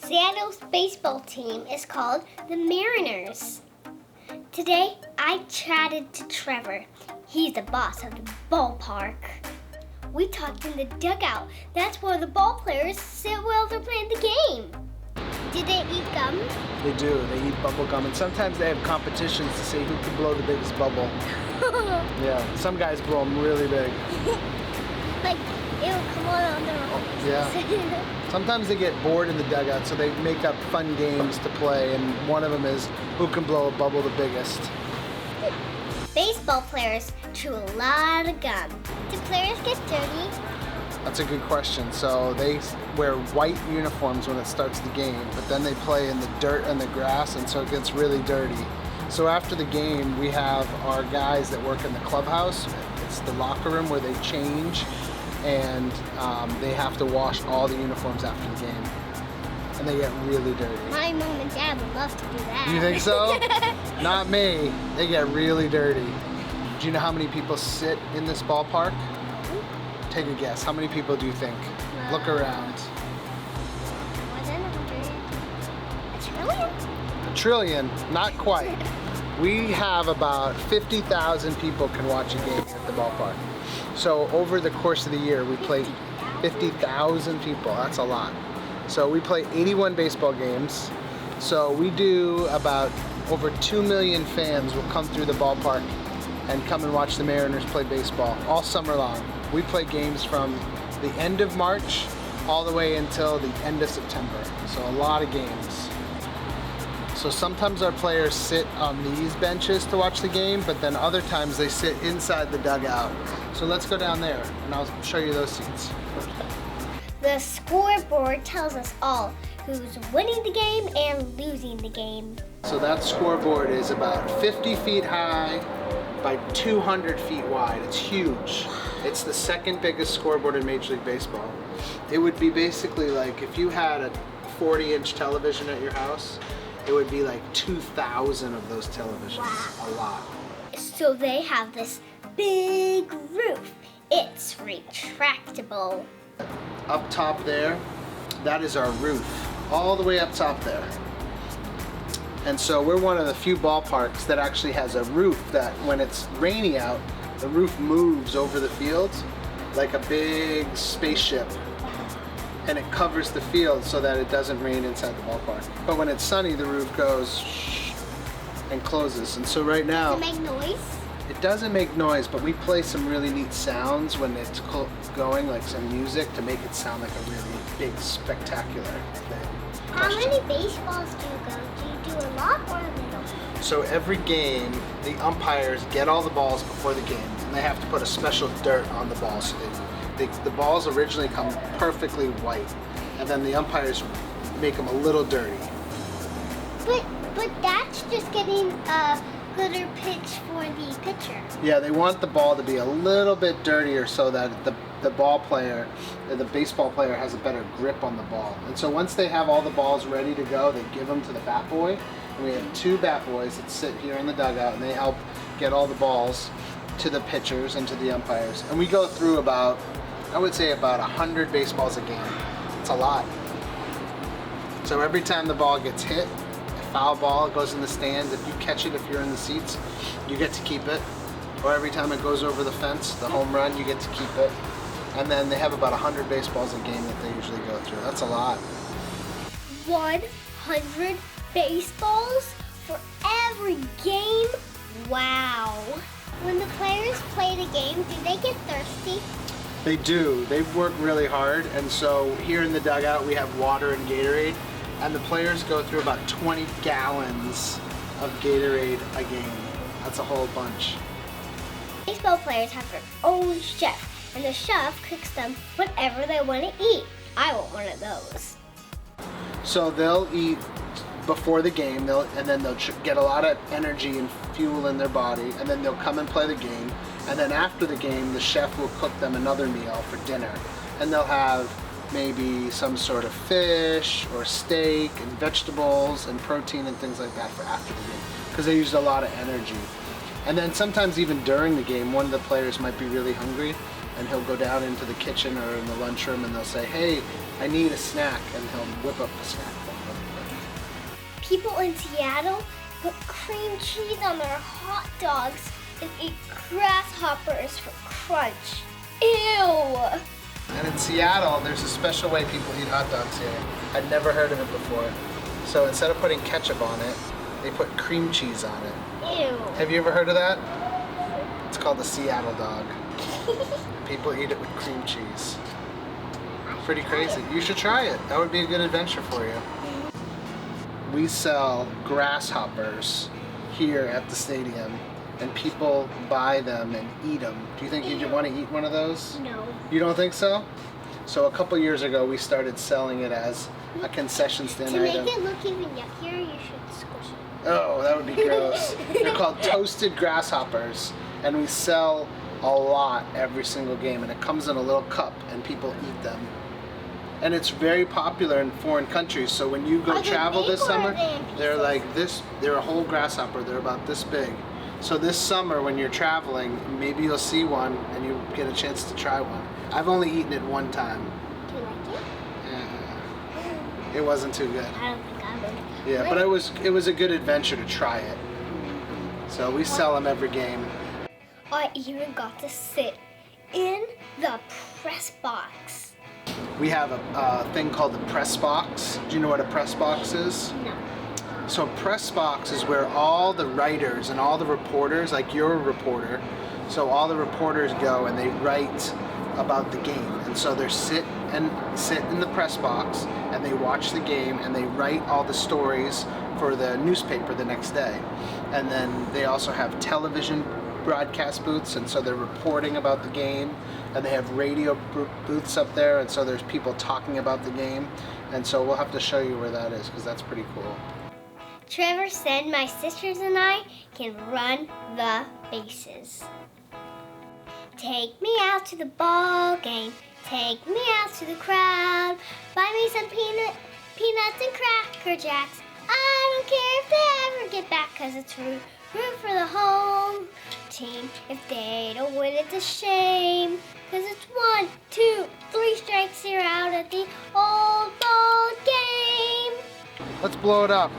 Seattle's baseball team is called the Mariners. Today, I chatted to Trevor. He's the boss of the ballpark. We talked in the dugout. That's where the ball players sit while they're playing the game. Do they eat gum? They do. They eat bubble gum, and sometimes they have competitions to see who can blow the biggest bubble. Yeah, some guys blow them really big. Like, it'll come on their own. Yeah. Sometimes they get bored in the dugout, so they make up fun games to play, and one of them is who can blow a bubble the biggest. Baseball players chew a lot of gum. Do players get dirty? That's a good question. So they wear white uniforms when it starts the game, but then they play in the dirt and the grass, and so it gets really dirty. So after the game, we have our guys that work in the clubhouse. It's the locker room where they change, and they have to wash all the uniforms after the game. And they get really dirty. My mom and dad would love to do that. You think so? Not me. They get really dirty. Do you know how many people sit in this ballpark? Take a guess. How many people do you think? Look around. More than 100. A trillion? A trillion, not quite. We have about 50,000 people can watch a game at the ballpark. So over the course of the year, we play 50,000 people. That's a lot. So we play 81 baseball games. So we do about over 2 million fans will come through the ballpark and come and watch the Mariners play baseball all summer long. We play games from the end of March all the way until the end of September. So a lot of games. So sometimes our players sit on these benches to watch the game, but then other times they sit inside the dugout. So let's go down there and I'll show you those seats. The scoreboard tells us all who's winning the game and losing the game. So that scoreboard is about 50 feet high by 200 feet wide. It's huge. It's the second biggest scoreboard in Major League Baseball. It would be basically like if you had a 40-inch television at your house, it would be like 2,000 of those televisions. Wow. A lot. So they have this big roof. It's retractable. Up top there, that is our roof, all the way up top there. And so we're one of the few ballparks that actually has a roof that when it's rainy out, the roof moves over the field like a big spaceship. And it covers the field so that it doesn't rain inside the ballpark. But when it's sunny, the roof goes and closes. And so right now, Does it make noise? It doesn't make noise, but we play some really neat sounds when it's going, like some music, to make it sound like a really big, spectacular thing. How many baseballs do you go? Do you do a lot or a little? So every game, the umpires get all the balls before the game, and they have to put a special dirt on the ball. So the balls originally come perfectly white, and then the umpires make them a little dirty. But that's just getting a gooder pitch for the pitcher. Yeah, they want the ball to be a little bit dirtier so that the ball player, the baseball player, has a better grip on the ball. And so once they have all the balls ready to go, they give them to the bat boy. And we have 2 bat boys that sit here in the dugout, and they help get all the balls to the pitchers and to the umpires. And we go through about, I would say about 100 baseballs a game. It's a lot. So every time the ball gets hit, a foul ball, it goes in the stands. If you catch it, if you're in the seats, you get to keep it. Or every time it goes over the fence, the home run, you get to keep it. And then they have about 100 baseballs a game that they usually go through. That's a lot. 100 baseballs for every game? Wow. When the players play the game, do they get thirsty? They do. They work really hard, and so here in the dugout we have water and Gatorade, and the players go through about 20 gallons of Gatorade a game. That's a whole bunch. Baseball players have their own chef, and the chef cooks them whatever they want to eat. I want one of those. So they'll eat before the game, and then they'll get a lot of energy and fuel in their body, and then they'll come and play the game. And then after the game, the chef will cook them another meal for dinner. And they'll have maybe some sort of fish or steak and vegetables and protein and things like that for after the game, because they use a lot of energy. And then sometimes even during the game, one of the players might be really hungry, and he'll go down into the kitchen or in the lunchroom and they'll say, hey, I need a snack, and he'll whip up the snack for them. People in Seattle put cream cheese on their hot dogs and eat grasshoppers for crunch. Ew! And in Seattle, there's a special way people eat hot dogs here. I'd never heard of it before. So instead of putting ketchup on it, they put cream cheese on it. Ew. Have you ever heard of that? It's called the Seattle dog. People eat it with cream cheese. Pretty crazy. You should try it. That would be a good adventure for you. We sell grasshoppers here at the stadium, and people buy them and eat them. Do you think you'd want to eat one of those? No. You don't think so? So a couple years ago, we started selling it as a concession stand item. To make it look even yuckier, you should squish it. Oh, that would be gross. They're called toasted grasshoppers, and we sell a lot every single game, and it comes in a little cup, and people eat them. And it's very popular in foreign countries, so when you go travel this summer, they're like this, they're a whole grasshopper, they're about this big. So this summer when you're traveling, maybe you'll see one and you get a chance to try one. I've only eaten it one time. Do you like it? It wasn't too good. I don't think I would. Yeah, but it was a good adventure to try it. So we sell them every game. I even got to sit in the press box. We have a thing called the press box. Do you know what a press box is? No. So press box is where all the writers and all the reporters, like you're a reporter, so all the reporters go and they write about the game. And so they sit in the press box and they watch the game and they write all the stories for the newspaper the next day. And then they also have television broadcast booths, and so they're reporting about the game, and they have radio booths up there, and so there's people talking about the game. And so we'll have to show you where that is because that's pretty cool. Trevor said my sisters and I can run the bases. Take me out to the ball game. Take me out to the crowd. Buy me some peanuts and Cracker Jacks. I don't care if they ever get back, 'cause it's root for the home team. If they don't win, it's a shame, 'cause it's 1, 2, 3 strikes, you're out at the old ball game. Let's blow it up.